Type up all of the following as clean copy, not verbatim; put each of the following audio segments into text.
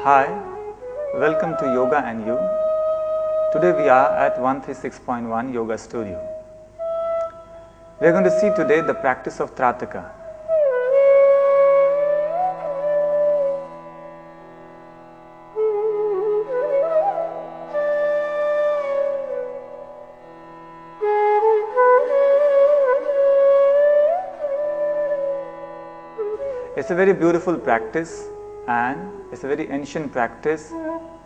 Hi, welcome to Yoga and You. Today we are at 136.1 Yoga Studio. We are going to see today the practice of Trataka. It's a very beautiful practice and it's a very ancient practice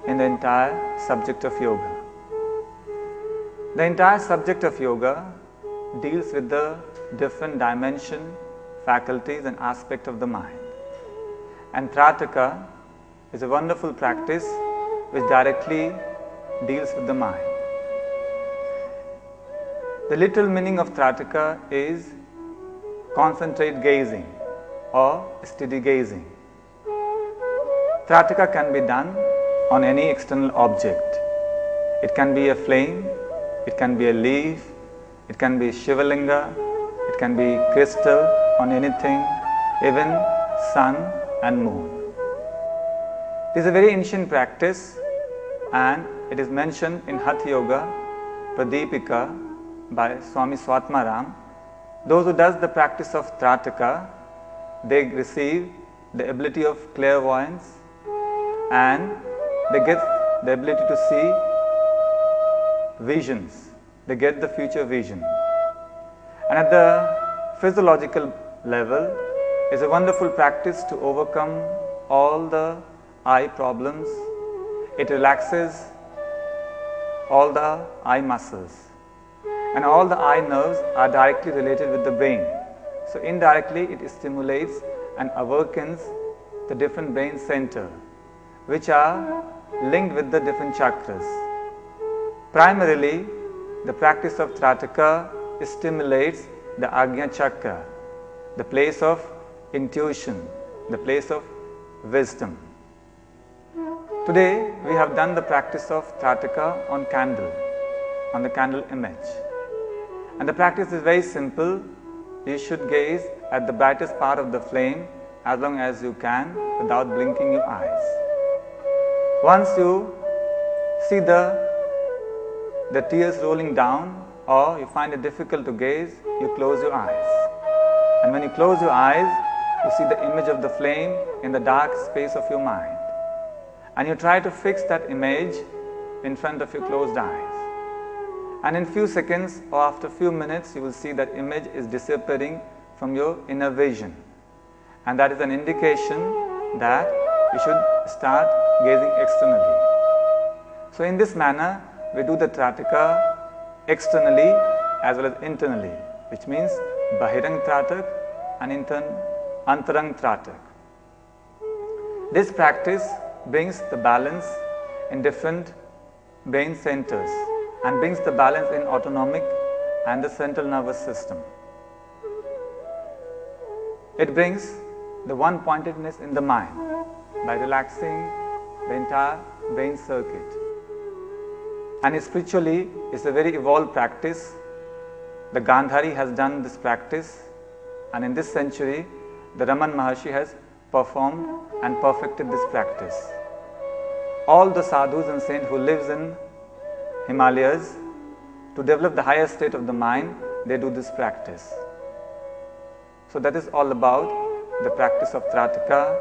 in the entire subject of yoga. The entire subject of yoga deals with the different dimension, faculties and aspect of the mind. And Trataka is a wonderful practice which directly deals with the mind. The literal meaning of Trataka is concentrate gazing or steady gazing. Trataka can be done on any external object. It can be a flame, it can be a leaf, it can be Shivalinga, it can be crystal on anything, even sun and moon. It is a very ancient practice and it is mentioned in Hatha Yoga Pradipika by Swami Swatmaram. Those who does the practice of Trataka, they receive the ability of clairvoyance and they get the ability to see visions. They get the future vision. And at the physiological level, it's a wonderful practice to overcome all the eye problems. It relaxes all the eye muscles. And all the eye nerves are directly related with the brain. So indirectly it stimulates and awakens the different brain center which are linked with the different chakras. Primarily, the practice of Trataka stimulates the Ajna Chakra, the place of intuition, the place of wisdom. Today, we have done the practice of Trataka on candle, on the candle image. And the practice is very simple. You should gaze at the brightest part of the flame as long as you can without blinking your eyes. Once you see the tears rolling down or you find it difficult to gaze, you close your eyes. And when you close your eyes, you see the image of the flame in the dark space of your mind. And you try to fix that image in front of your closed eyes. And in few seconds or after few minutes, you will see that image is disappearing from your inner vision. And that is an indication that you should start gazing externally. So in this manner, we do the Trataka externally as well as internally, which means Bahirang Tratak and Antarang Tratak. This practice brings the balance in different brain centers and brings the balance in autonomic and the central nervous system. It brings the one-pointedness in the mind by relaxing the entire brain circuit. And spiritually, it's a very evolved practice. The Gandhari has done this practice, and in this century, the Raman Maharshi has performed and perfected this practice. All the sadhus and saints who lives in Himalayas, to develop the higher state of the mind, they do this practice. So that is all about the practice of Trataka,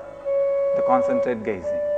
the concentrate gazing.